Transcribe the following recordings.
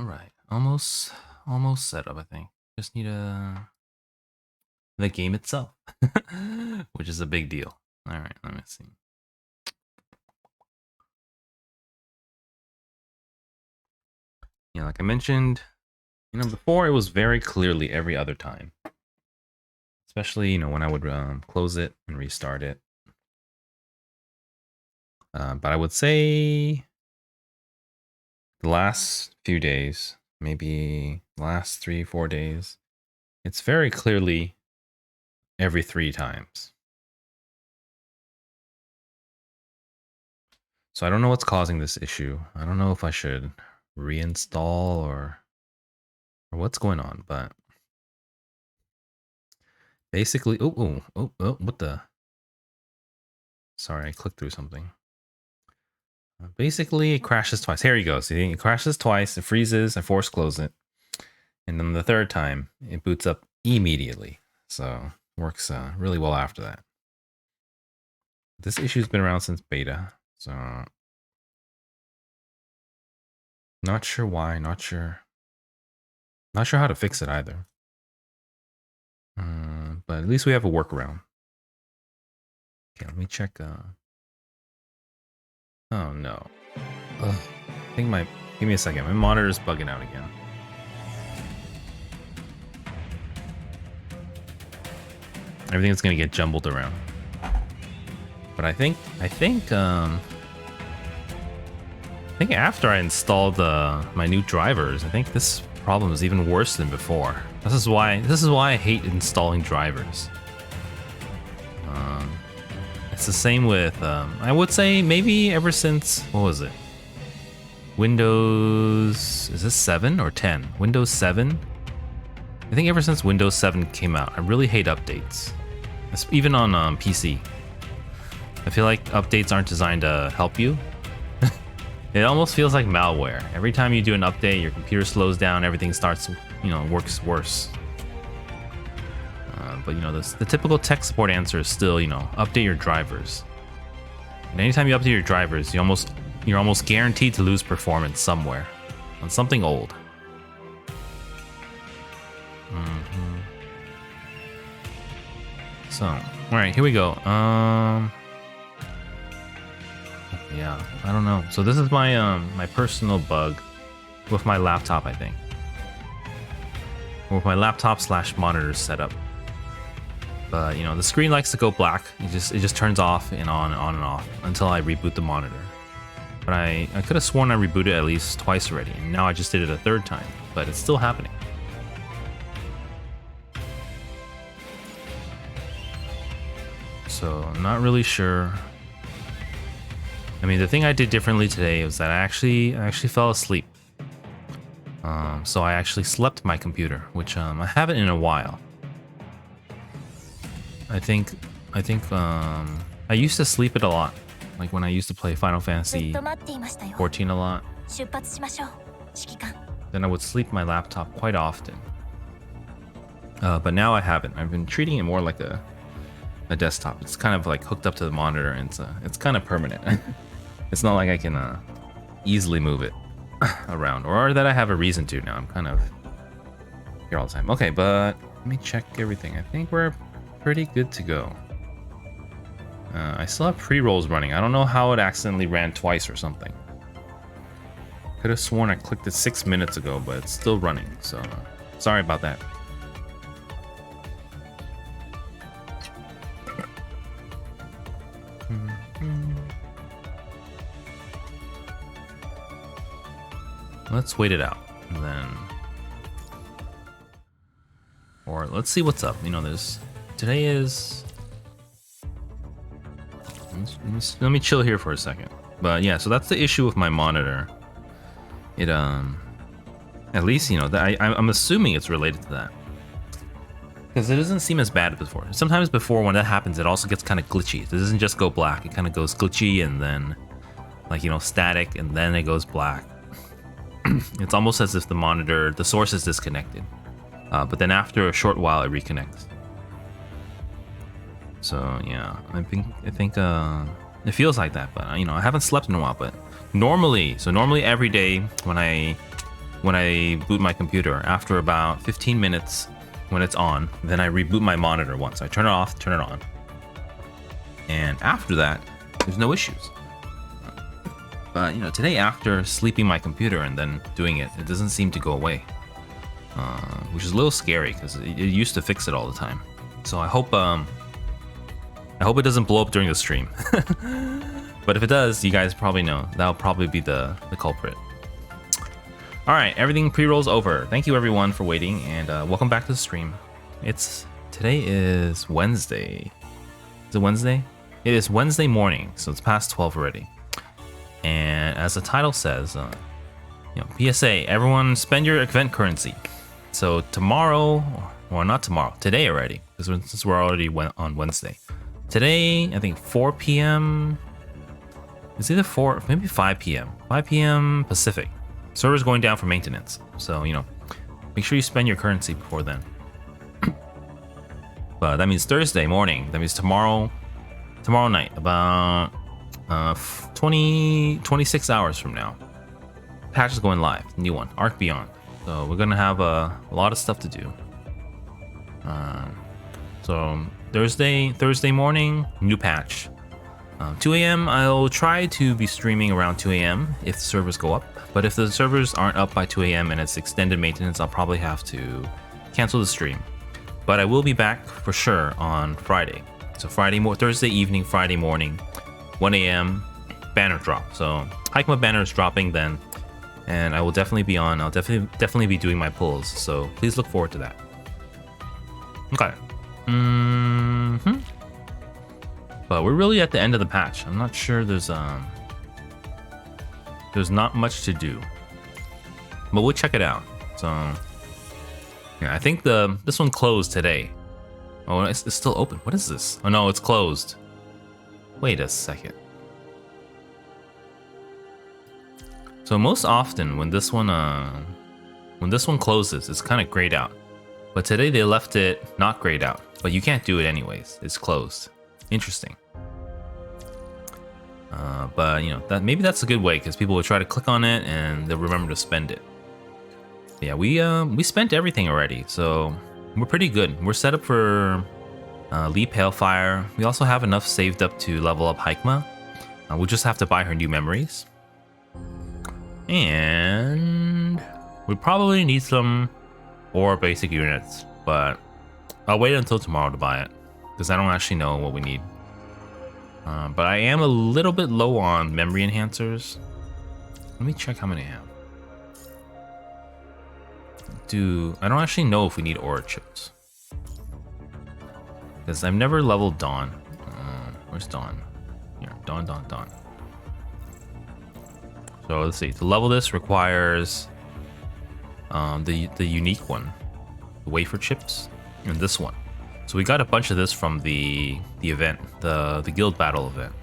All right, almost set up. I think just need the game itself, which is a big deal. All right, let me see. Yeah, like I mentioned, before it was very clearly every other time, especially when I would close it and restart it. But I would say the last few days, maybe last 3-4 days, it's very clearly every 3 times. So I don't know what's causing this issue. I don't know if I should reinstall or what's going on, but basically, oh, what the? Sorry, I clicked through something. Basically, it crashes twice. Here you go. See, it crashes twice. It freezes. I force close it, and then the third time, it boots up immediately. So works really well after that. This issue's been around since beta, so not sure why. Not sure how to fix it either. But at least we have a workaround. Okay, let me check. Oh no. Ugh. I think give me a second. My monitor's bugging out again. Everything's gonna get jumbled around. But I think after I installed my new drivers, I think this problem is even worse than before. This is why I hate installing drivers. It's the same with I would say maybe ever since, what was it? Windows, is this 7 or 10? Windows 7? I think ever since Windows 7 came out, I really hate updates. Even on PC. I feel like updates aren't designed to help you. It almost feels like malware. Every time you do an update, your computer slows down, everything starts, works worse. But the typical tech support answer is still, update your drivers. And anytime you update your drivers, you're almost guaranteed to lose performance somewhere on something old. So, all right, here we go. Yeah, I don't know. So this is my my personal bug with my laptop, I think. Or with my laptop / monitor setup. But the screen likes to go black. It just turns off and on and off until I reboot the monitor. But I could have sworn I rebooted at least twice already, and now I just did it a third time, but it's still happening. So I'm not really sure. I mean, the thing I did differently today was that I actually fell asleep. So I actually slept my computer, which I haven't in a while. I think I used to sleep it a lot, like when I used to play Final Fantasy 14 a lot. Then I would sleep my laptop quite often. But now I haven't. I've been treating it more like a desktop. It's kind of like hooked up to the monitor, and it's kind of permanent. It's not like I can easily move it around, or that I have a reason to now. I'm kind of here all the time. Okay, but let me check everything. I think we're pretty good to go. I still have pre-rolls running. I don't know how it accidentally ran twice or something. Could have sworn I clicked it 6 minutes ago, but it's still running, so sorry about that. Let's wait it out, and then, or let's see what's up. Today is. Let me chill here for a second. But yeah, so that's the issue with my monitor. It at least I'm assuming it's related to that, because it doesn't seem as bad as before. Sometimes before, when that happens, it also gets kind of glitchy. It doesn't just go black; it kind of goes glitchy, and then static, and then it goes black. It's almost as if the source is disconnected, but then after a short while it reconnects. So yeah, I think it feels like that, but I haven't slept in a while. But normally every day when I when I boot my computer. After about 15 minutes when it's on, then I reboot my monitor once. I turn it off, turn it on. And after that, there's no issues. But, you know, today after sleeping my computer and then doing it, it doesn't seem to go away. Which is a little scary because it used to fix it all the time. So I hope it doesn't blow up during the stream. But if it does, you guys probably know. That'll probably be the culprit. Alright, everything pre-roll's over. Thank you everyone for waiting, and welcome back to the stream. Today is Wednesday. Is it Wednesday? It is Wednesday morning, so it's past 12 already. And as the title says, you know, PSA, everyone spend your event currency. So tomorrow, or not tomorrow, today already, since we're already on Wednesday. Today, I think 4 p.m. It's either 4, maybe 5 p.m. 5 p.m. Pacific. Server's going down for maintenance. So, you know, make sure you spend your currency before then. But that means Thursday morning. That means tomorrow night, about 26 hours from now. Patch is going live, new one, Arc Beyond. So we're gonna have a lot of stuff to do. So Thursday morning, new patch. 2 a.m. I'll try to be streaming around 2 a.m. if the servers go up. But if the servers aren't up by 2 a.m. and it's extended maintenance, I'll probably have to cancel the stream. But I will be back for sure on Friday. So Thursday evening, Friday morning, 1 a.m. banner drop. So Hikema banner is dropping then, and I will definitely be on. I'll definitely be doing my pulls. So please look forward to that. Okay. But we're really at the end of the patch. I'm not sure there's not much to do, but we'll check it out. So yeah, I think this one closed today. Oh, it's still open. What is this? Oh no, it's closed. Wait a second. So most often when this one closes, it's kind of grayed out. But today they left it not grayed out. But you can't do it anyways. It's closed. Interesting. But you know, maybe that's a good way because people will try to click on it and they'll remember to spend it. But yeah, we spent everything already, so we're pretty good. We're set up for Lee Palefire. We also have enough saved up to level up Hikema. We'll just have to buy her new memories. And we probably need some ore basic units, but I'll wait until tomorrow to buy it because I don't actually know what we need. But I am a little bit low on memory enhancers. Let me check how many I have. I don't actually know if we need ore chips because I've never leveled Dawn. Where's Dawn? Here, Dawn. So let's see. To level this requires the unique one, the wafer chips, and this one. So we got a bunch of this from the event, the guild battle event.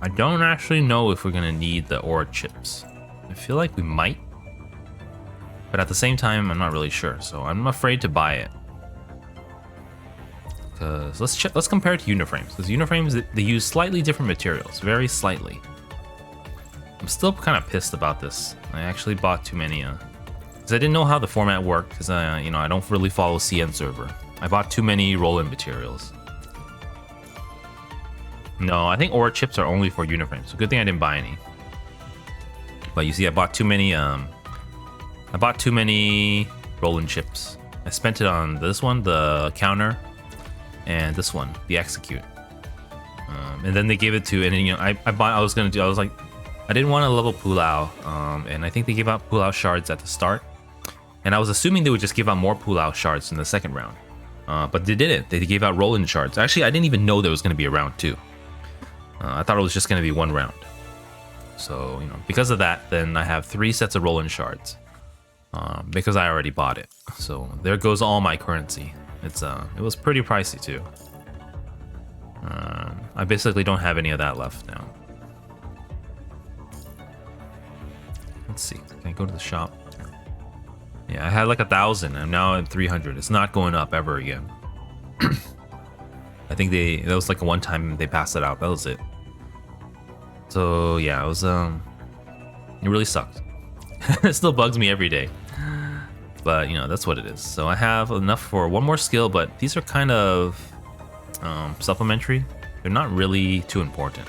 I don't actually know if we're gonna need the ore chips. I feel like we might, but at the same time, I'm not really sure. So I'm afraid to buy it. Because let's compare it to Uniframes. Because Uniframes, they use slightly different materials, very slightly. I'm still kind of pissed about this. I actually bought too many. Because I didn't know how the format worked. Because you know, I don't really follow CN server. I bought too many roll-in materials. No, I think ore chips are only for Uniframes. So good thing I didn't buy any. But you see, I bought too many. I bought too many roll-in chips. I spent it on this one, the counter, and this one, the execute. And then they gave it to, and then, you know, I was like, I didn't want to level Pulau, and I think they gave out Pulau shards at the start. And I was assuming they would just give out more Pulau shards in the second round. But they didn't. They gave out roll-in shards. Actually, I didn't even know there was going to be a round 2. I thought it was just going to be one round. So, you know, because of that, then I have 3 sets of roll-in shards. Because I already bought it. So there goes all my currency. It was pretty pricey too. I basically don't have any of that left now. Let's see. Can I go to the shop? Yeah, I had like 1,000. I'm now at 300. It's not going up ever again. I think that was like a one-time they passed it out. That was it. So yeah, it was it really sucked. It still bugs me every day. But, you know, that's what it is. So I have enough for one more skill, but these are kind of supplementary. They're not really too important.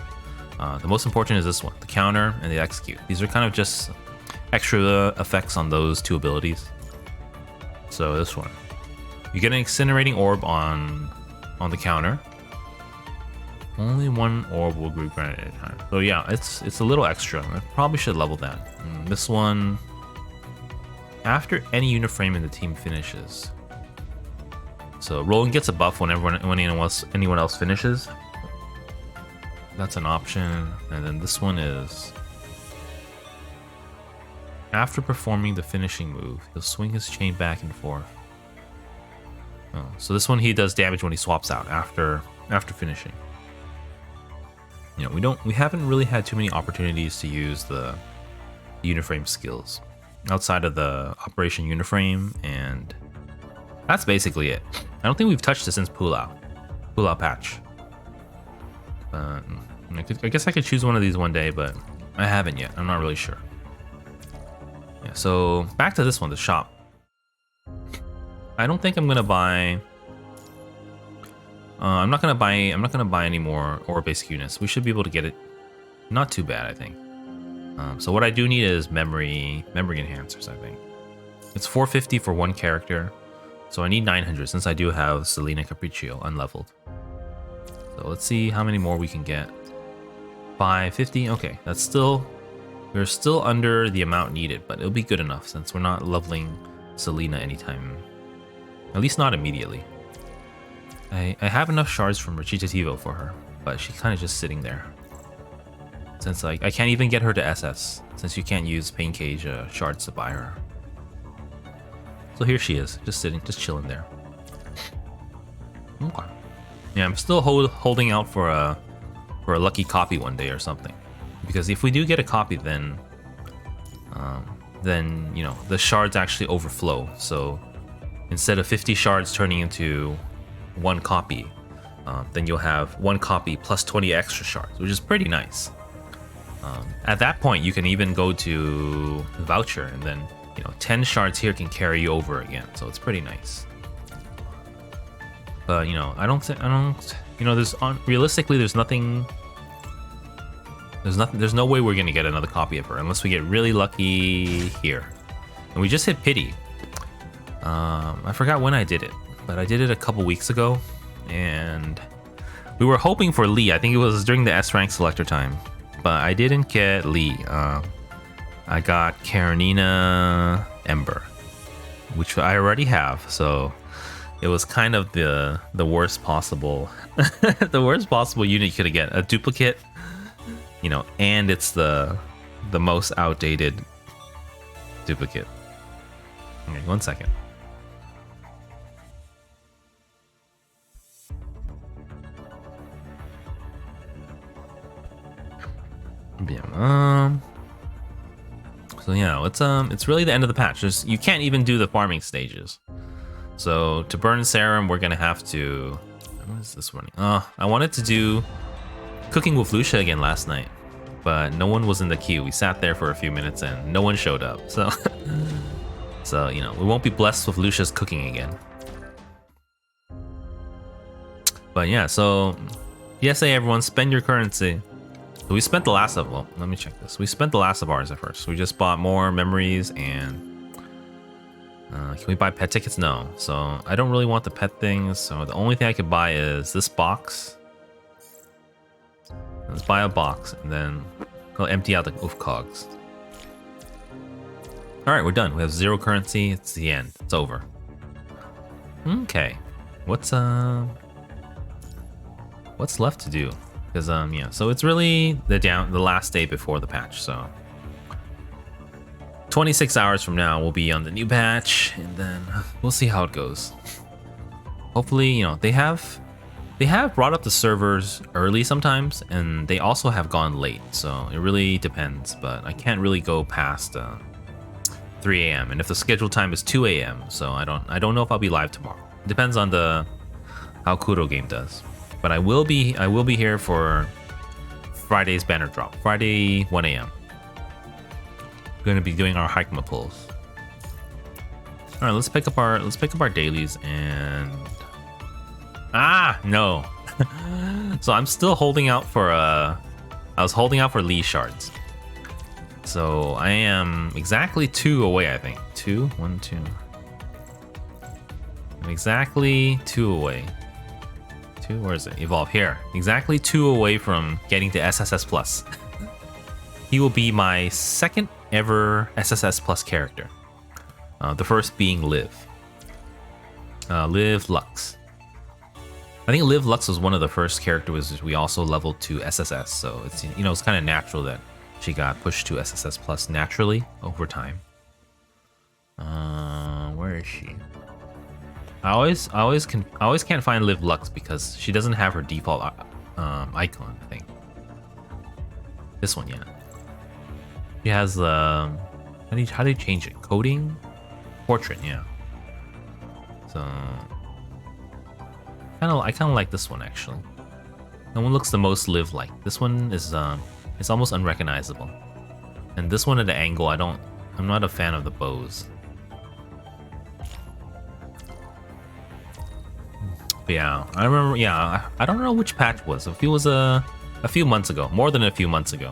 The most important is this one, the counter and the execute. These are kind of just extra effects on those two abilities. So this one, you get an incinerating orb on the counter. Only one orb will be granted at a time. So yeah, it's a little extra. I probably should level that. This one, after any unit frame in the team finishes. So Roland gets a buff when anyone else finishes. That's an option. And then this one is, after performing the finishing move, he'll swing his chain back and forth. Oh, so this one he does damage when he swaps out after finishing. You know, we haven't really had too many opportunities to use the Uniframe skills outside of the Operation Uniframe, and that's basically it. I don't think we've touched it since Pulau patch. I guess I could choose one of these one day, but I haven't yet. I'm not really sure. Yeah, so back to this one, the shop. I don't think I'm gonna buy. I'm not gonna buy any more or basic units. We should be able to get it. Not too bad, I think. So what I do need is memory enhancers. I think it's 450 for one character, so I need 900 since I do have Selena Capriccio unleveled. So let's see how many more we can get. 550. Okay, we're still under the amount needed, but it'll be good enough since we're not leveling Selena anytime. At least not immediately. I have enough shards from Recitativo for her, but she's kind of just sitting there. Since I can't even get her to SS, since you can't use Pain Cage shards to buy her. So here she is, just sitting, just chilling there. Okay. Yeah, I'm still holding out for a lucky copy one day or something, because if we do get a copy, then you know the shards actually overflow. So instead of 50 shards turning into one copy, then you'll have one copy plus 20 extra shards, which is pretty nice. At that point, you can even go to voucher, and then 10 shards here can carry you over again. So it's pretty nice. But realistically, there's no way we're gonna get another copy of her unless we get really lucky here. And we just hit pity. I forgot when I did it, but I did it a couple weeks ago, and we were hoping for Lee. I think it was during the S rank selector time, but I didn't get Lee. I got Karenina Ember, which I already have, so it was kind of the worst possible the worst possible unit you could get. A duplicate, and it's the most outdated duplicate. Okay, 1 second. So yeah, it's really the end of the patch. You can't even do the farming stages. So to burn serum, we're gonna have to. What is this running? I wanted to do cooking with Lucia again last night, but no one was in the queue. We sat there for a few minutes and no one showed up. So, we won't be blessed with Lucia's cooking again. But yeah, so PSA everyone, spend your currency. So we spent the last of, well, let me check this. We spent the last of ours at first. We just bought more memories and can we buy pet tickets? No. So I don't really want the pet things. So the only thing I could buy is this box. Let's buy a box and then I'll empty out the cogs. All right, we're done. We have 0 currency. It's the end. It's over. Okay. What's left to do? Because yeah, so it's really the last day before the patch. So 26 hours from now we'll be on the new patch, and then we'll see how it goes. Hopefully, they have brought up the servers early sometimes, and they also have gone late. So it really depends, but I can't really go past 3 a.m. and if the scheduled time is 2 a.m. so I don't know if I'll be live tomorrow. It depends on how Kuro game does. But I will be here for Friday's banner drop. Friday 1 a.m. going to be doing our Hikema pulls. All right, let's pick up our dailies and no. So I'm still holding out for I was holding out for Lee shards. So I am exactly 2 away, I think. 2, 1, 2. I'm exactly 2 away. 2, where is it? Evolve here. Exactly 2 away from getting to SSS Plus. He will be my 2nd ever SSS Plus character. The first being Liv. Liv Lux. I think Liv Lux was one of the first characters we also leveled to SSS, so it's, you know, it's kind of natural that she got pushed to SSS Plus naturally over time. Where is she? I always can't find Liv Lux because she doesn't have her default icon, I think. This one, yeah. She has how do you change it? Coding? Portrait, yeah. So I kind of like this one actually. That one looks the most Liv-like. This one is it's almost unrecognizable. And this one at the angle, I'm not a fan of the bows. But yeah, I remember. Yeah, I don't know which patch was. If it was a few months ago, more than a few months ago,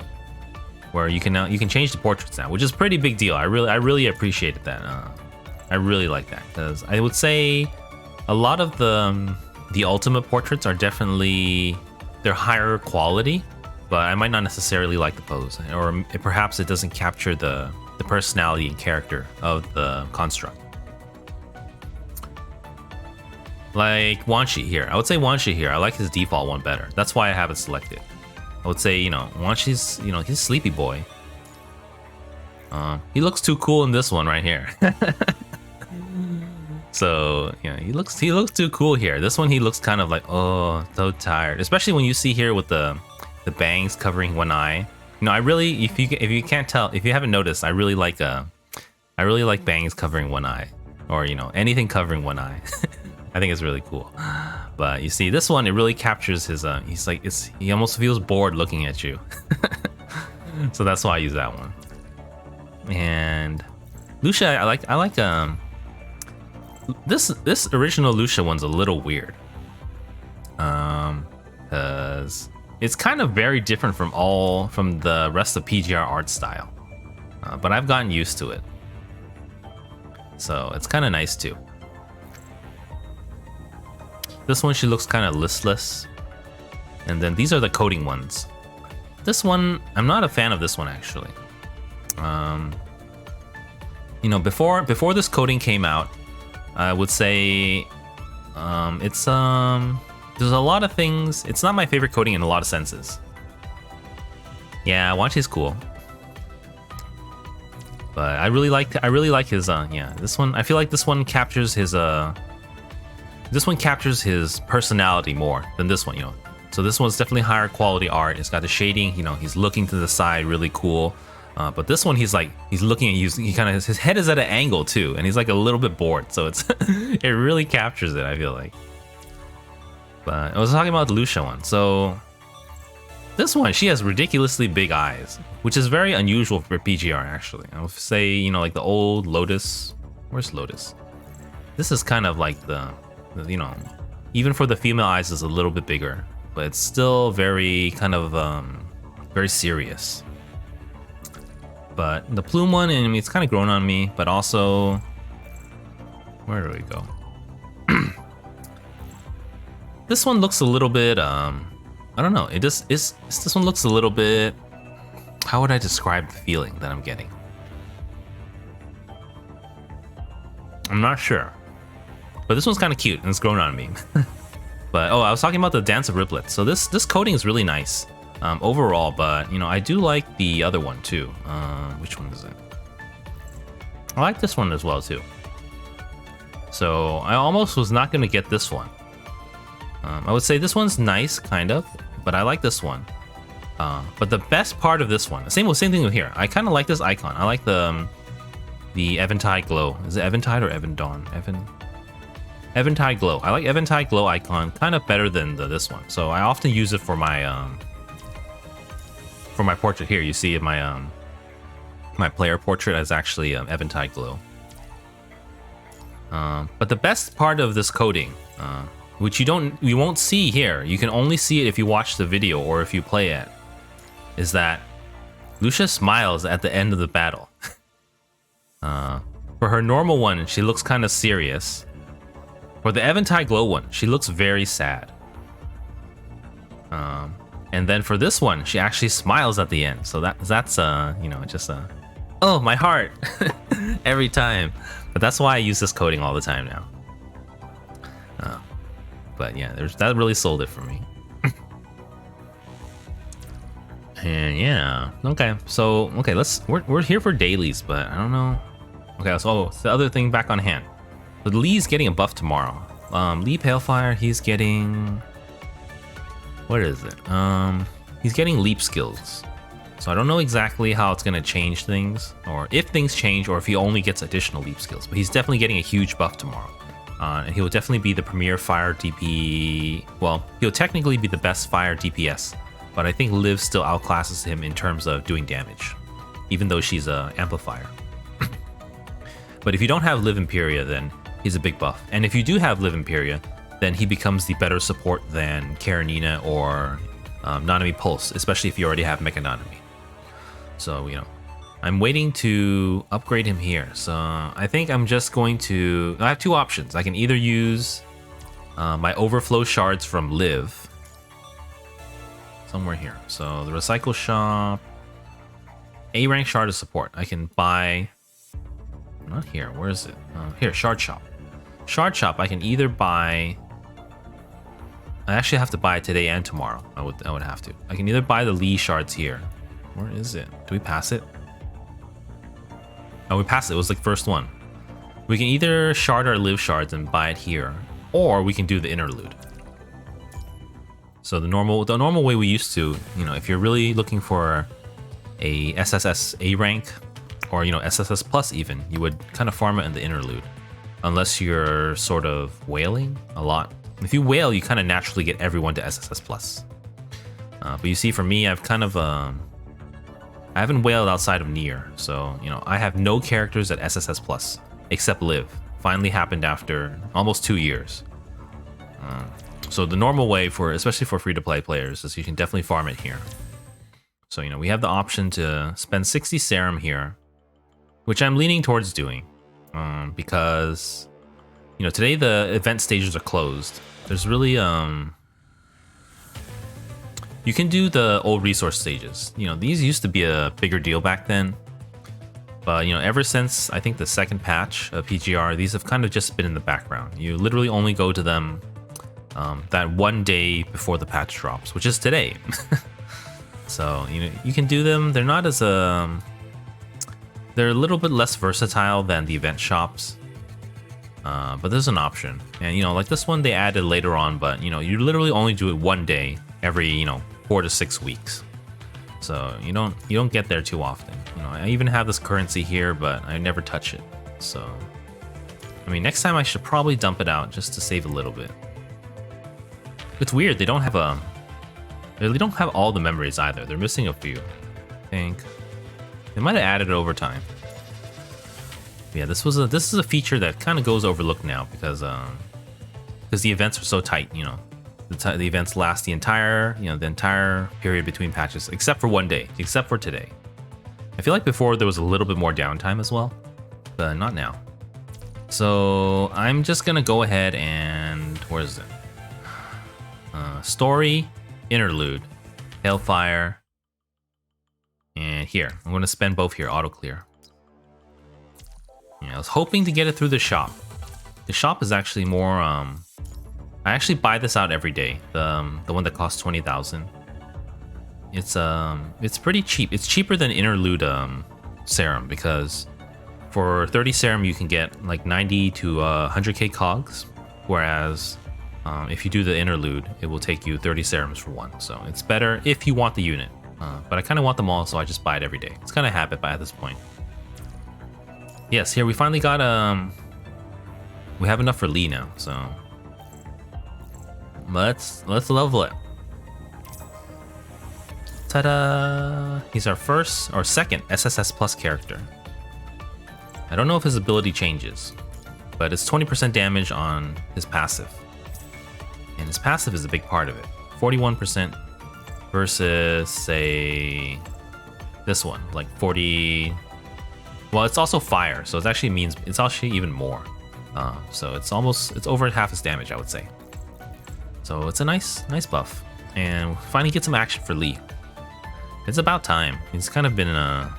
where you can change the portraits now, which is a pretty big deal. I really appreciated that. I really like that because I would say a lot of the ultimate portraits are definitely they're higher quality, but I might not necessarily like the pose, or perhaps it doesn't capture the personality and character of the construct. Like Wanshi here. I would say Wanshi here. I like his default one better. That's why I have it selected. I would say, you know, Wanshi's, you know, he's Sleepy Boy. He looks too cool in this one right here. So, yeah, he looks too cool here. This one he looks kind of like, oh, so tired. Especially when you see here with the bangs covering one eye. You know, I really, if you can't tell, if you haven't noticed, I really like bangs covering one eye, or, you know, anything covering one eye. I think it's really cool. But you see, this one, it really captures his, he's like, he almost feels bored looking at you. So that's why I use that one. And Lucia, I like this original Lucia one's a little weird. Cause it's kind of very different from the rest of PGR art style. But I've gotten used to it. So it's kind of nice too. This one, she looks kind of listless. And then these are the coding ones. This one, I'm not a fan of this one actually. You know, before this coding came out, I would say there's a lot of things. It's not my favorite coding in a lot of senses. Yeah, Wanshi's cool. But I really like his yeah, this one, I feel like this one captures his personality more than this one, you know. So this one's definitely higher quality art. It's got the shading, you know, he's looking to the side, really cool. But this one, he's looking at you. He kind of, his head is at an angle too, and he's like a little bit bored. So it's it really captures it, I feel like. But I was talking about the Lucia one. So this one, she has ridiculously big eyes, which is very unusual for PGR actually. I would say, you know, like the old Lotus. Where's Lotus? This is kind of like the you know, even for the female eyes is a little bit bigger, but it's still very kind of very serious. But the plume one, I mean, it's kind of grown on me, but also, where do we go? This one looks a little bit, I don't know. This one looks a little bit, how would I describe the feeling that I'm getting? I'm not sure. But this one's kind of cute and it's grown on me. But, oh, I was talking about the Dance of Riplets. So this coding is really nice. Overall, but you know, I do like the other one too. Which one is it? I like this one as well too. So I almost was not gonna get this one. I would say this one's nice, kind of, but I like this one. But the best part of this one, same thing with here. I kind of like this icon. I like the Eventide Glow. Is it Eventide or Eventide? Eventide Glow. I like Eventide Glow icon kind of better than this one. So I often use it for my portrait here. You see my my player portrait is actually Eventide Glow. But the best part of this coding, which you won't see here, you can only see it if you watch the video or if you play it, is that Lucia smiles at the end of the battle. For her normal one, she looks kind of serious. For the Eventide Glow one, she looks very sad. And then for this one, she actually smiles at the end. So that's you know, just oh, my heart every time. But that's why I use this coding all the time now. But yeah, that really sold it for me. And yeah, okay. So okay, we're here for dailies, but I don't know. Okay, so the other thing back on hand. So Lee's getting a buff tomorrow. Lee Palefire, he's getting, what is it? He's getting leap skills. So I don't know exactly how it's gonna change things, or if things change, or if he only gets additional leap skills. But he's definitely getting a huge buff tomorrow. And he will definitely be the premier fire DP. Well, he'll technically be the best fire DPS, but I think Liv still outclasses him in terms of doing damage, even though she's a amplifier. But if you don't have Liv Imperia, then he's a big buff. And if you do have Liv Imperia, then he becomes the better support than Karenina or Nanami Pulse, especially if you already have Mecha Nanami. So, you know, I'm waiting to upgrade him here. So I think I'm just going to, I have two options. I can either use my overflow shards from Liv, somewhere here. So the recycle shop, A rank shard of support. I can buy, not here, where is it? Here, shard shop. Shard shop, I can either buy, I actually have to buy it today and tomorrow. I would have to. I can either buy the Lee shards here. Where is it? Do we pass it? Oh, we passed it. It was like first one. We can either shard our Liv shards and buy it here, or we can do the interlude. So the normal way we used to, you know, if you're really looking for a SSS A rank, or, you know, SSS plus even, you would kind of farm it in the interlude, unless you're sort of whaling a lot. If you whale, you kind of naturally get everyone to SSS plus. But you see, for me, I've kind of I haven't whaled outside of Nier, so, you know, I have no characters at SSS plus except Liv. Finally happened after almost 2 years. So the normal way for, especially for free-to-play players, is you can definitely farm it here. So, you know, we have the option to spend 60 serum here, which I'm leaning towards doing, because, you know, today the event stages are closed. There's really, you can do the old resource stages. You know, these used to be a bigger deal back then, but, you know, ever since I think the second patch of PGR, these have kind of just been in the background. You literally only go to them that one day before the patch drops, which is today. So, you know, you can do them. They're not as they're a little bit less versatile than the event shops, but there's an option. And, you know, like this one they added later on, but, you know, you literally only do it one day every, you know, 4 to 6 weeks. So you don't get there too often. You know, I even have this currency here, but I never touch it. So, I mean, next time I should probably dump it out just to save a little bit. It's weird, they don't have all the memories either. They're missing a few, I think. They might have added it over time. But yeah, this is a feature that kind of goes overlooked now because the events are so tight. You know, the events last the entire period between patches, except for one day, except for today. I feel like before there was a little bit more downtime as well, but not now. So I'm just gonna go ahead and, where is it? Story, interlude, Hailfire, and here. I'm gonna spend both here, auto clear. Yeah, I was hoping to get it through the shop. The shop is actually more, I actually buy this out every day. The one that costs 20,000. It's pretty cheap. It's cheaper than interlude serum, because for 30 serum you can get like 90 to 100k cogs, whereas if you do the interlude, it will take you 30 serums for one. So it's better if you want the unit. But I kind of want them all, so I just buy it every day. It's kind of habit by this point. Yes, here we finally got we have enough for Lee now, so let's level it. Ta-da! He's our first or second SSS Plus character. I don't know if his ability changes, but it's 20% damage on his passive. And his passive is a big part of it. 41% versus, say, this one, like 40. Well, it's also fire, so it actually means it's actually even more. So it's over half his damage, I would say. So it's a nice buff, and finally get some action for Lee. It's about time. He's kind of been I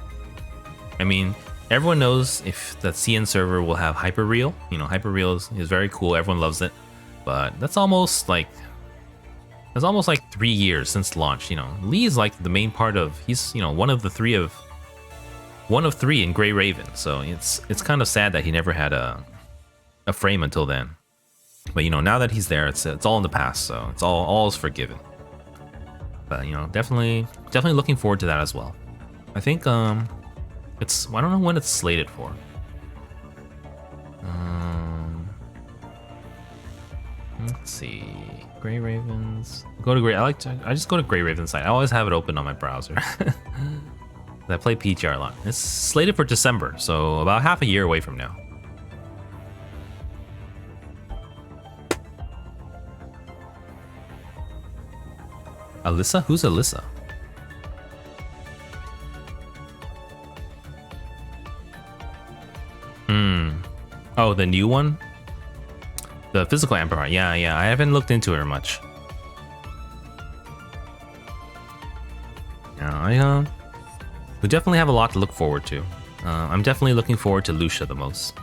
mean, everyone knows if the CN server will have Hyperreal. You know, Hyperreal is very cool. Everyone loves it, but that's almost like 3 years since launch. You know, Lee is like the main part of. He's one of three in Grey Raven. So it's kind of sad that he never had a frame until then. But now that he's there, it's all in the past. So it's all is forgiven. But definitely looking forward to that as well. I think I don't know when it's slated for. Let's see. Grey Ravens. Go to Grey. I just go to Grey Raven site. I always have it open on my browser. I play PGR a lot. It's slated for December, so about half a year away from now. Alyssa? Who's Alyssa? Oh, the new one? The physical amplifier. Yeah. I haven't looked into her much. Yeah, we definitely have a lot to look forward to. I'm definitely looking forward to Lucia the most.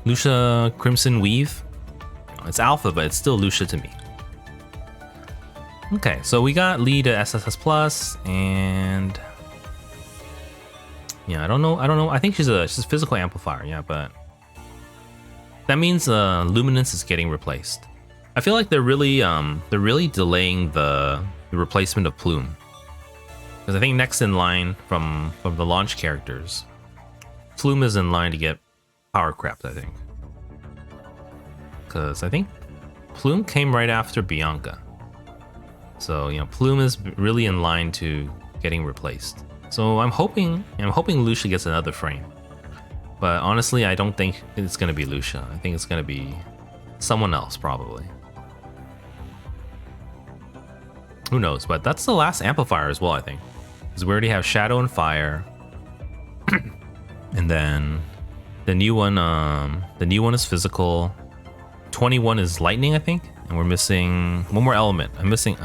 Lucia Crimson Weave. It's alpha, but it's still Lucia to me. Okay, so we got Lee to SSS Plus, and yeah, I don't know. I think she's a physical amplifier, yeah, but that means Luminance is getting replaced. I feel like they're really delaying the replacement of Plume, because I think next in line from the launch characters, Plume is in line to get power crapped, I think, because I think Plume came right after Bianca. So Plume is really in line to getting replaced. So I'm hoping Lucia gets another frame. But honestly, I don't think it's gonna be Lucia. I think it's gonna be someone else probably. Who knows? But that's the last amplifier as well, I think, because we already have Shadow and Fire, and then the new one is physical. 21 is lightning, I think. And we're missing one more element. I'm missing.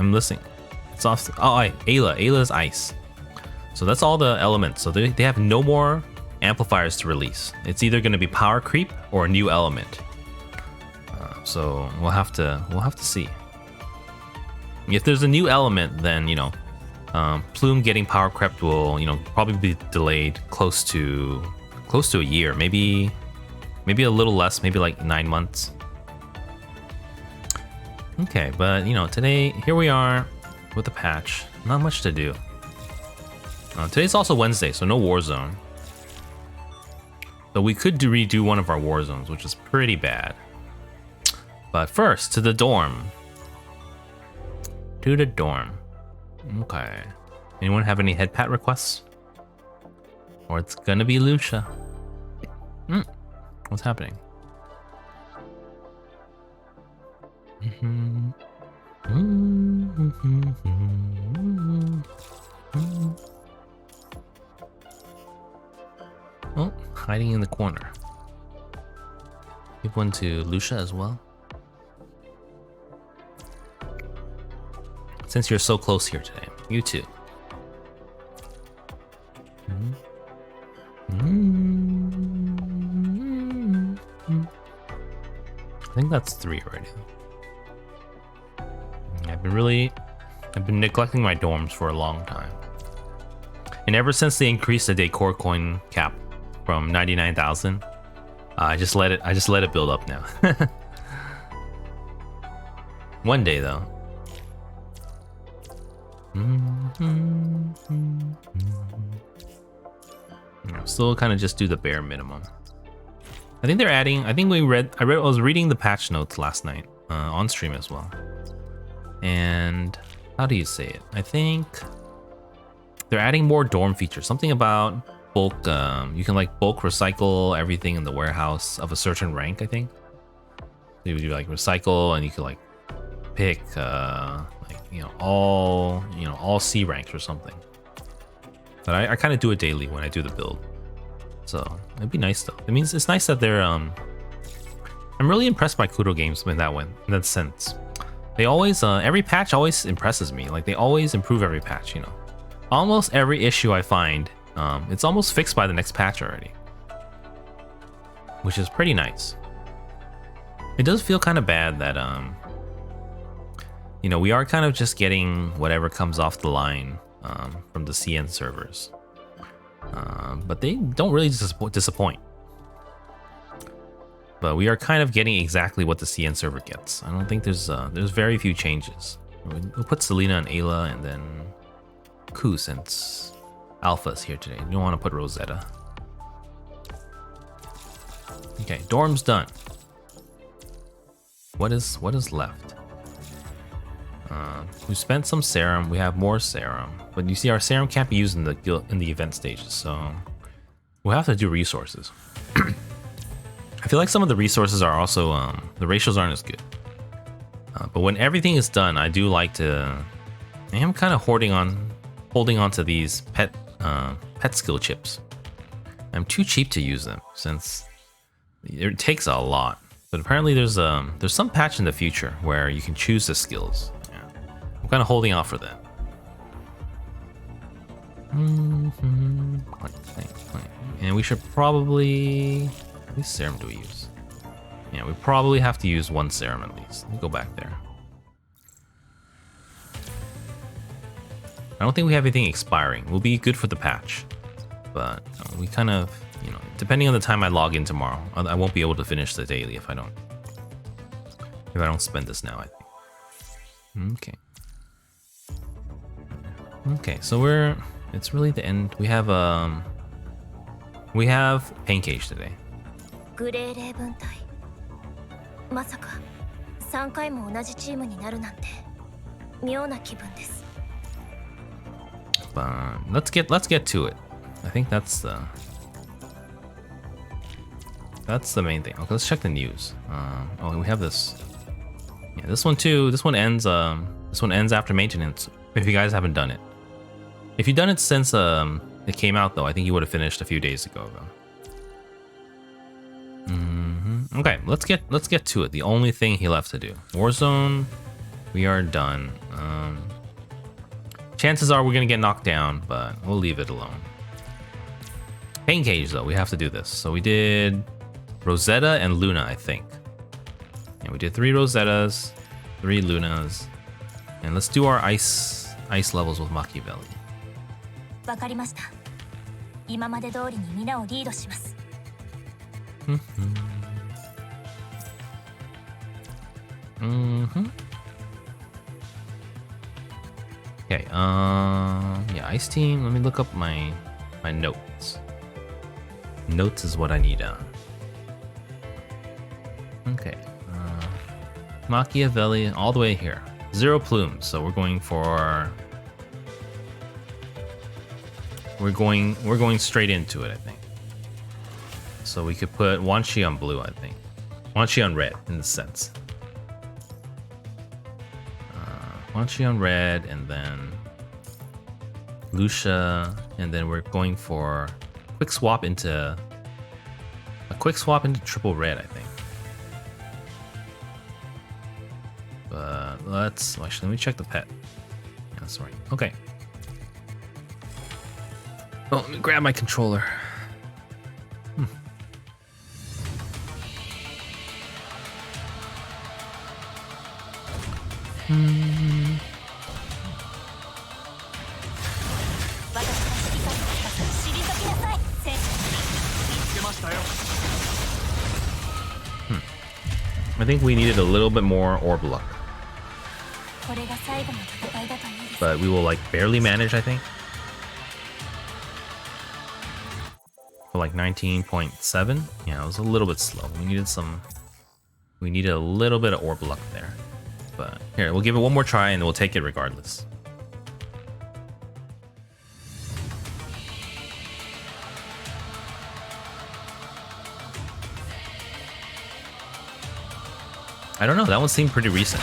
It's off. Oh, Ayla. Ayla is ice. So that's all the elements. So they have no more amplifiers to release. It's either going to be power creep or a new element. So we'll have to see. If there's a new element, then Plume getting power crept will probably be delayed close to a year. Maybe a little less. Maybe like 9 months. Okay, but today, here we are with the patch. Not much to do. Today's also Wednesday, so no Warzone. So we could redo one of our Warzones, which is pretty bad. But first, to the dorm. To the dorm. Okay. Anyone have any head pat requests? Or it's gonna be Lucia. What's happening? Oh, hiding in the corner. Give one to Lucia as well. Since you're so close here today, you too. I think that's 3 already. I've been neglecting my dorms for a long time. And ever since they increased the decor coin cap from 99,000, I just let it build up now. One day though. Still kind of just do the bare minimum. I think they're adding, I was reading the patch notes last night on stream as well. And how do you say it? I think they're adding more dorm features. Something about bulk. You can like bulk recycle everything in the warehouse of a certain rank. I think you would do like recycle, and you could like pick all C ranks or something. But I kind of do it daily when I do the build, so it'd be nice though. It means it's nice that they're I'm really impressed by Kudo games in that sense. They always every patch always impresses me. Like they always improve every patch. You know, almost every issue I find, it's almost fixed by the next patch already, which is pretty nice. It does feel kind of bad that you know, we are kind of just getting whatever comes off the line from the CN servers, but they don't really disappoint. But we are kind of getting exactly what the CN server gets. I don't think there's very few changes. We'll put Selena and Ayla, and then Ku, since Alpha's here today. You don't want to put Rosetta. Okay, dorm's done. What is left? We spent some serum. We have more serum, but you see, our serum can't be used in the event stages, so we'll have to do resources. I feel like some of the resources are also the ratios aren't as good. But when everything is done, I do like to. I am kind of holding on to these pet skill chips. I'm too cheap to use them since it takes a lot. But apparently there's some patch in the future where you can choose the skills. Yeah. I'm kind of holding out for that. And we should probably. How many serum do we use? Yeah, we probably have to use one serum at least. Let me go back there. I don't think we have anything expiring. We'll be good for the patch. But we kind of, you know, depending on the time I log in tomorrow, I won't be able to finish the daily if I don't spend this now, I think. Okay. Okay, so it's really the end. We have Pain Cage today. グレーレー分隊まさか3回も同じチームになるなんて妙な気分です。 Let's get to it. I think that's the main thing. Okay, let's check the news. Oh, we have this. Yeah, this one too. This one ends after maintenance. If you guys haven't done it, if you've done it since it came out though, I think you would have finished a few days ago though. Okay, let's get to it. The only thing he left to do, Warzone, we are done. Chances are we're gonna get knocked down, but we'll leave it alone. Pain Cage though, we have to do this. So we did Rosetta and Luna, I think. And we did 3 Rosettas, 3 Lunas, and let's do our ice levels with Machiavelli. わかりました。今まで通りに皆をリードします。 Okay, yeah, Ice Team, let me look up my notes. Notes is what I need on. Okay, Machiavelli all the way here. 0 plumes, so we're going straight into it, I think. So we could put Wanshi on blue, I think. Wanshi on red, in the sense. Wanshi on red, and then Lucia, and then we're going for a quick swap into triple red, I think. But actually, let me check the pet. Yeah, that's right. Okay. Oh, let me grab my controller. I think we needed a little bit more orb luck. But we will like barely manage, I think. For like 19.7. Yeah, it was a little bit slow. We needed a little bit of orb luck there. But here, we'll give it one more try and we'll take it regardless. I don't know, that one seemed pretty recent.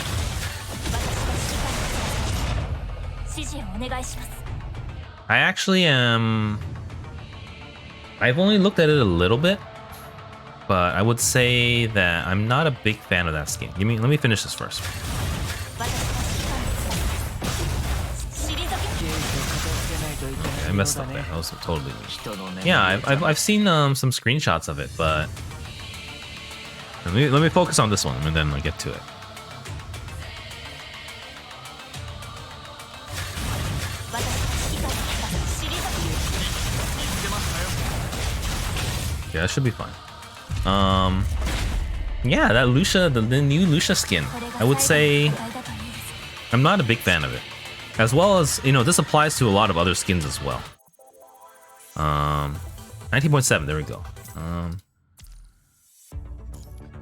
I actually am... I've only looked at it a little bit, but I would say that I'm not a big fan of that skin. Let me finish this first. Okay, I messed up there. That was totally me. Yeah, I've seen some screenshots of it, but let me focus on this one and then I'll get to it. Yeah, that should be fine. Yeah, that Lucia, the new Lucia skin, I would say I'm not a big fan of it. As well as, you know, this applies to a lot of other skins as well. 19.7, there we go.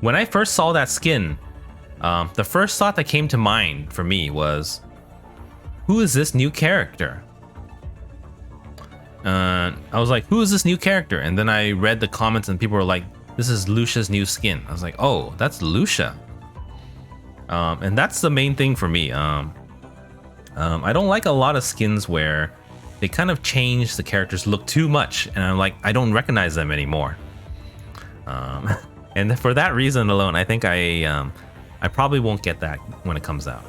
When I first saw that skin, the first thought that came to mind for me was, who is this new character? I was like, who is this new character? And then I read the comments and people were like, this is Lucia's new skin. I was like, oh, that's Lucia. And that's the main thing for me. I don't like a lot of skins where they kind of change the character's look too much. And I'm like, I don't recognize them anymore. And for that reason alone, I think I probably won't get that when it comes out.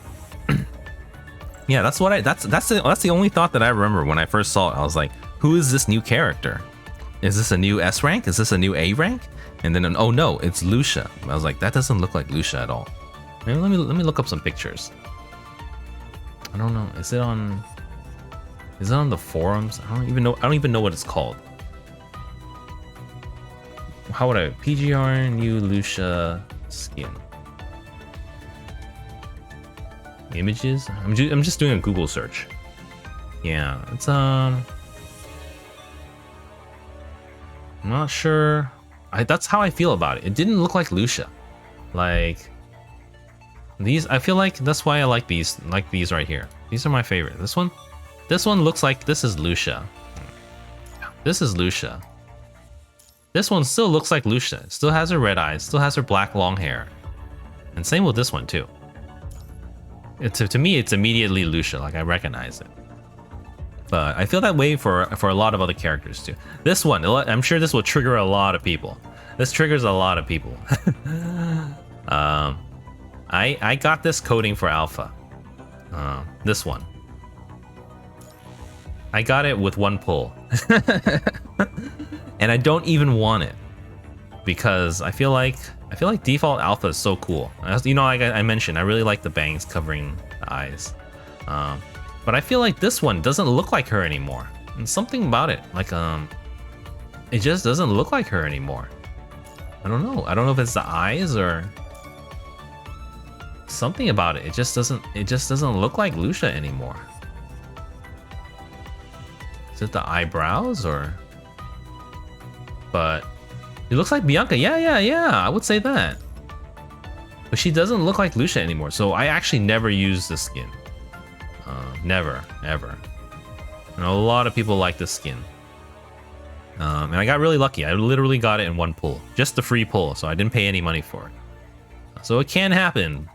Yeah, that's the only thought that I remember when I first saw it. I was like, who is this new character? Is this a new S rank? Is this a new A rank? And then, oh no, it's Lucia. I was like, that doesn't look like Lucia at all. Maybe let me look up some pictures. I don't know. Is it on the forums? I don't even know what it's called. How would I PGR new Lucia skin? Images? I'm just doing a Google search. Yeah, it's I'm not sure. That's how I feel about it. It didn't look like Lucia. Like these, I feel like that's why I like these right here. These are my favorite. This one looks like this is Lucia. This is Lucia. This one still looks like Lucia. It still has her red eyes, still has her black long hair. And same with this one too. To me, it's immediately Lucia, like I recognize it. But I feel that way for a lot of other characters too. This one, I'm sure this will trigger a lot of people. This triggers a lot of people. I got this coding for alpha. This one. I got it with one pull. And I don't even want it. Because I feel like default alpha is so cool. You know, like I mentioned, I really like the bangs covering the eyes. But I feel like this one doesn't look like her anymore. And something about it, like it just doesn't look like her anymore. I don't know. I don't know if it's the eyes or something about it. It just doesn't look like Lucia anymore. Is it the eyebrows or? But it looks like Bianca. Yeah. I would say that. But she doesn't look like Lucia anymore. So I actually never used this skin. Never, ever. I know a lot of people like this skin. And I got really lucky. I literally got it in one pull. Just the free pull, so I didn't pay any money for it. So it can happen.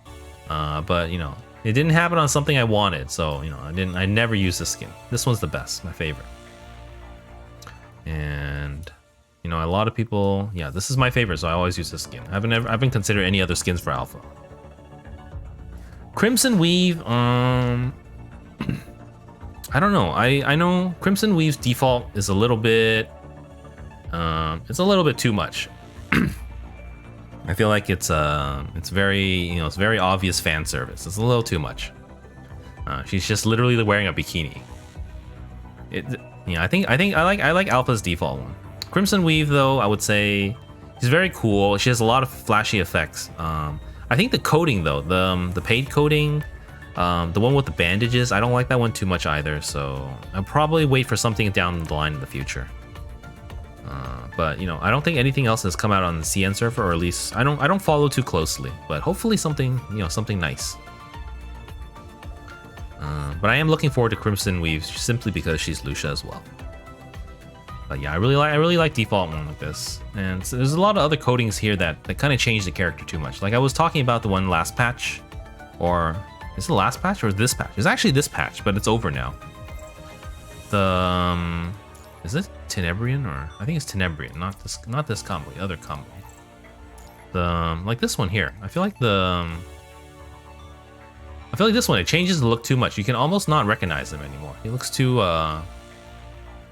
But, you know, it didn't happen on something I wanted. So, you know, I never used this skin. This one's the best, my favorite. And, you know, a lot of people, yeah, this is my favorite, so I always use this skin. I haven't considered any other skins for alpha. Crimson Weave, I don't know. I know Crimson Weave's default is a little bit, it's a little bit too much. I feel like it's very, you know, it's very obvious fan service. It's a little too much. She's just literally wearing a bikini. I think I like Alpha's default one. Crimson Weave though, I would say she's very cool. She has a lot of flashy effects. I think the coding though, the paid coding, the one with the bandages, I don't like that one too much either. So I'll probably wait for something down the line in the future. But you know, I don't think anything else has come out on the CN server, or at least I don't follow too closely. But hopefully something, you know, something nice. But I am looking forward to Crimson Weave simply because she's Lucia as well. But yeah, I really like default one like this. And so there's a lot of other codings here that kind of change the character too much. Like I was talking about the one last patch, or is it the last patch or this patch? It's actually this patch, but it's over now. The is it Tenebrian, or I think it's Tenebrian, not this combo, the other combo. The like this one here. I feel like this one, it changes the look too much. You can almost not recognize him anymore. He looks too a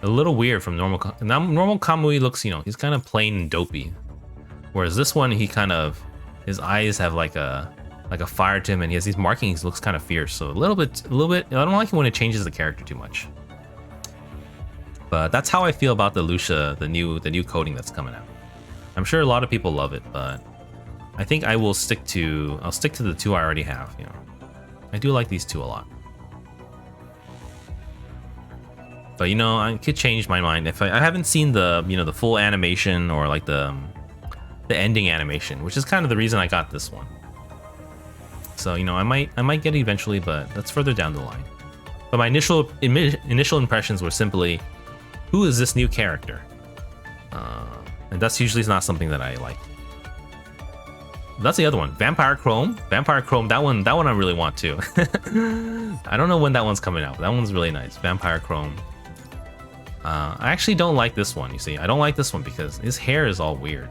little weird from normal. Normal Kamui looks, you know, he's kind of plain and dopey. Whereas this one, he kind of, his eyes have like a fire to him, and he has these markings. Looks kind of fierce. So a little bit. I don't like it when it changes the character too much. But that's how I feel about the Lucia, the new coding that's coming out. I'm sure a lot of people love it, but I think I'll stick to the two I already have. You know, I do like these two a lot. But you know, I could change my mind if I haven't seen the the full animation, or like the ending animation, which is kind of the reason I got this one. So you know, I might get it eventually, but that's further down the line. But my initial impressions were simply, who is this new character? And that's usually not something that I like. That's the other one, Vampire Chrome. Vampire Chrome, that one I really want too. I don't know when that one's coming out, but that one's really nice. Vampire Chrome. I actually don't like this one. You see, I don't like this one because his hair is all weird.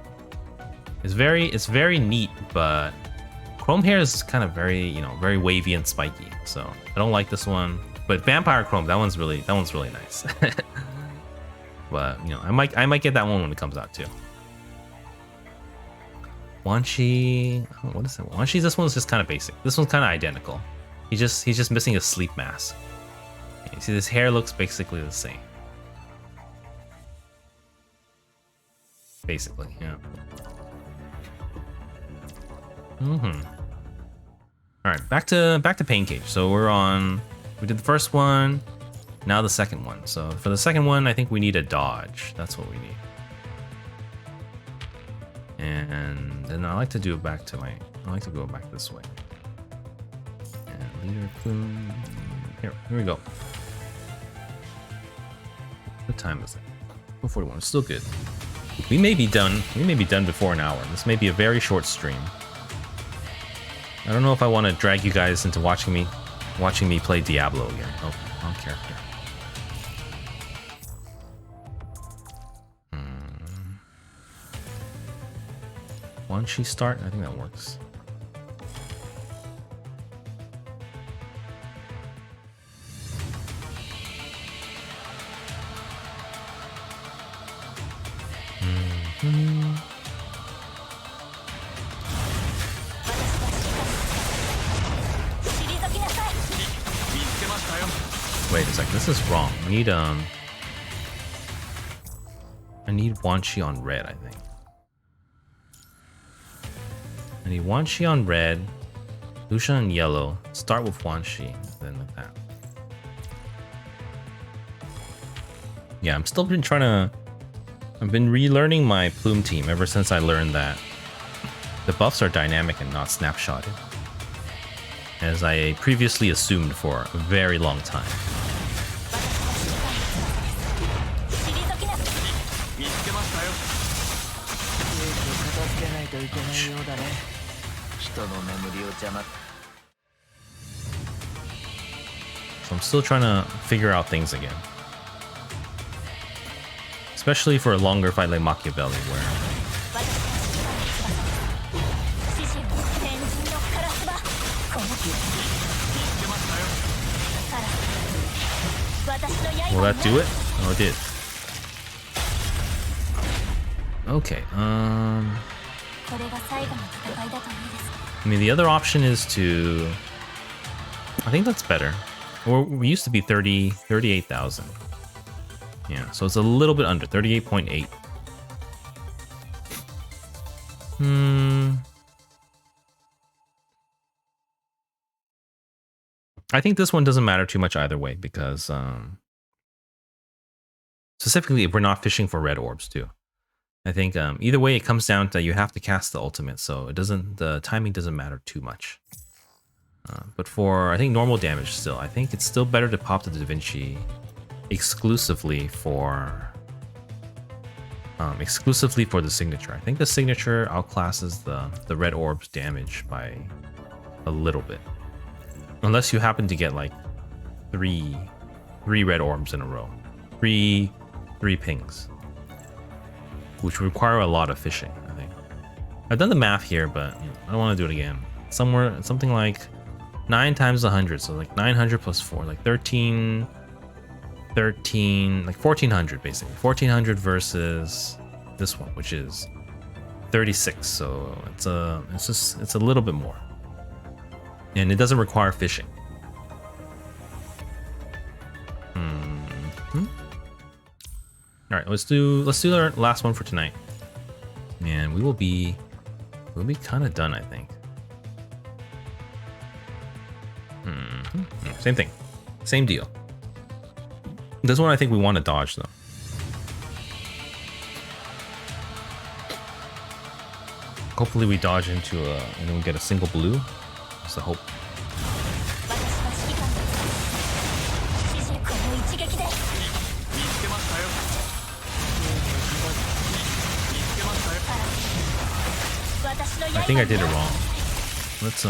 It's very neat, but Chrome hair is kind of very very wavy and spiky. So I don't like this one. But Vampire Chrome, that one's really nice. But you know, I might get that one when it comes out too. Wanshi, what is it? Wanshi, this one's just kind of basic. This one's kind of identical. He's just missing a sleep mask. You see, this hair looks basically the same. Basically, yeah. All right, back to Pain Cage. So we did the first one, now the second one. So for the second one, I think we need a dodge. That's what we need. And then I like to do it back to I like to go back this way. And leader plume. Here we go. What time is it? 4:41. It's still good. We may be done before an hour. This may be a very short stream. I don't know if I want to drag you guys into watching me play Diablo again. Oh, wrong character. Once she start, I think that works. Wait a sec, this is wrong. I need Wanshi on red, I think. I need Wanshi on red, Lucia on yellow. Start with Wanshi, then like that. Yeah, I've been relearning my plume team ever since I learned that the buffs are dynamic and not snapshotted, as I previously assumed for a very long time. So I'm still trying to figure out things again. Especially for a longer fight like Machiavelli, where will that do it? Oh, it did. Okay, I mean, the other option is to... I think that's better. Or we used to be 38,000. Yeah, so it's a little bit under, 38.8. I think this one doesn't matter too much either way, because specifically if we're not fishing for red orbs too. I think either way it comes down to you have to cast the ultimate, so the timing doesn't matter too much. But for, I think, normal damage still, I think it's still better to pop the Da Vinci exclusively for the signature. I think the signature outclasses the red orb's damage by a little bit. Unless you happen to get like three red orbs in a row. Three pings. Which require a lot of fishing, I think. I've done the math here, but I don't want to do it again. Something like 9 times 100, so like 900 plus 4, like 13, like 1400 basically. 1400 versus this one, which is 36, so it's a little bit more. And it doesn't require fishing. All right, let's do our last one for tonight, and we'll be kind of done, I think. Same thing, same deal. This one I think we want to dodge though. Hopefully we dodge into and then we get a single blue. That's the hope. I think I did it wrong. Let's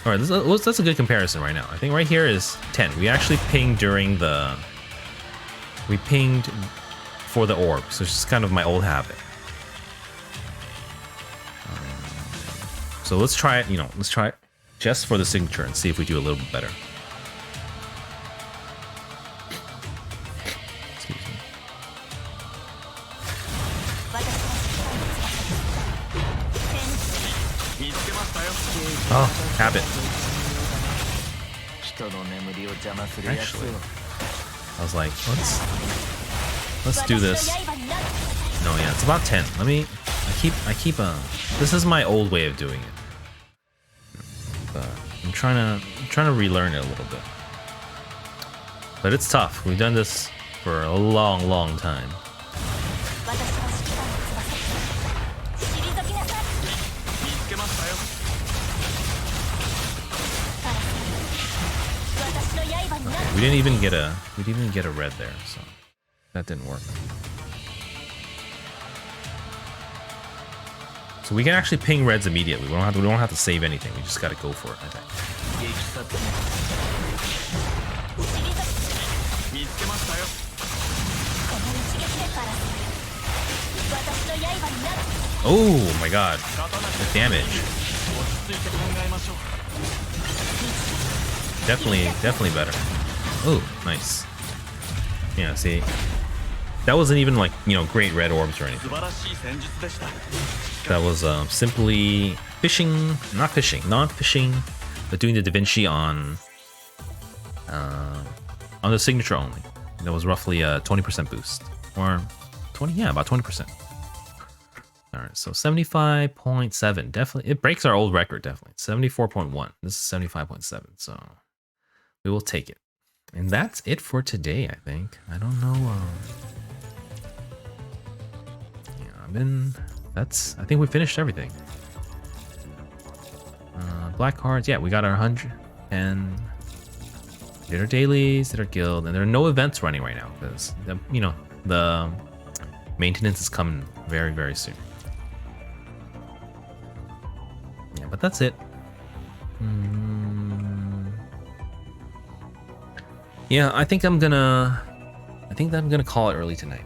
all right, that's a good comparison right now. I think right here is 10. We actually pinged we pinged for the orb, so it's just kind of my old habit. So let's try it, let's try it just for the signature and see if we do a little bit better. Excuse me. Oh, habit. Actually, I was like, let's do this. No, yeah, it's about 10. I keep this is my old way of doing it. But I'm trying to relearn it a little bit. But it's tough. We've done this for a long time. Okay, we didn't even get a red there, so that didn't work. So we can actually ping reds immediately. We don't have to save anything. We just gotta go for it, I think. Oh my god. The damage. Definitely better. Oh, nice. Yeah, see. That wasn't even like, great red orbs or anything. That was simply non-fishing, but doing the Da Vinci on the signature only. That was roughly a 20% boost, or 20, yeah, about 20%. All right, so 75.7, definitely it breaks our old record. Definitely 74.1. This is 75.7, so we will take it. And that's it for today, I think. I don't know. I think we finished everything. Black cards, yeah, we got our 100 and did our dailies, did our guild, and there are no events running right now because the maintenance is coming very soon. Yeah, but that's it. Yeah, I think I'm gonna call it early tonight.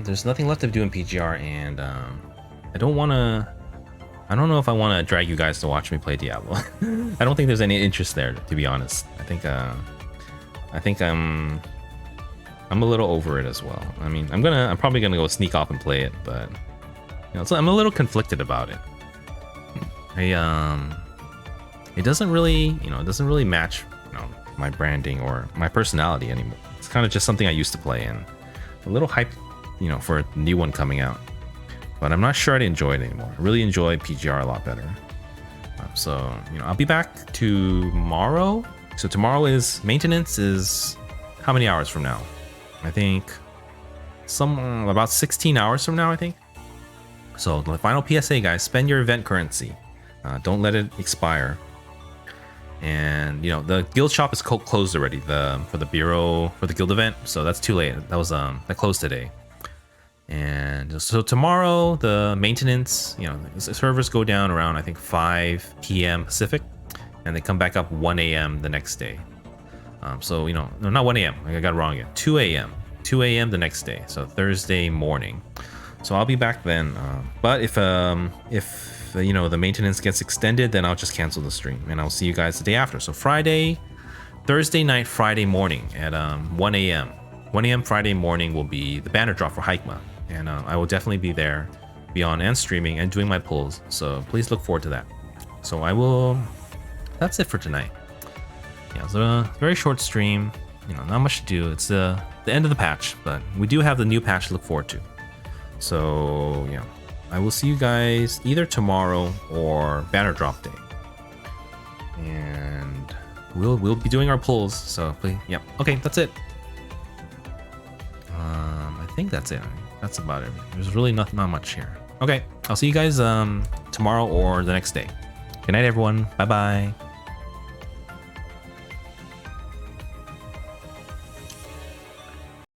There's nothing left to do in PGR, and I don't know if I want to drag you guys to watch me play Diablo. I don't think there's any interest there, to be honest. I think I'm a little over it as well. I mean, I'm probably gonna go sneak off and play it, but so I'm a little conflicted about it. It doesn't really match my branding or my personality anymore. It's kind of just something I used to play, and a little hype, for a new one coming out. But I'm not sure I'd enjoy it anymore. I really enjoy PGR a lot better. So I'll be back tomorrow. So tomorrow is maintenance. Is how many hours from now? I think about 16 hours from now, I think. So the final PSA, guys: spend your event currency. Don't let it expire. And you know, the guild shop is closed already. For the bureau for the guild event, so that's too late. That closed today. And so tomorrow the maintenance, you know, the servers go down around I think 5 p.m. Pacific, and they come back up 1 a.m. the next day. So you know, no, not 1 a.m. I got it wrong again. 2 a.m. 2 a.m. the next day. So Thursday morning. So I'll be back then. But if you know, the maintenance gets extended, then I'll just cancel the stream and I'll see you guys the day after. So Thursday night, Friday morning at 1 a.m. 1 a.m. Friday morning will be the banner drop for Hikema. And I will definitely be there, be on and streaming and doing my pulls. So please look forward to that. So that's it for tonight. Yeah, it's a very short stream. You know, not much to do. It's the end of the patch, but we do have the new patch to look forward to. So yeah, I will see you guys either tomorrow or banner drop day. And we'll be doing our pulls. So please, yeah. Okay, that's it. I think that's it. That's about it. There's really not much here. Okay, I'll see you guys tomorrow or the next day. Good night, everyone. Bye bye.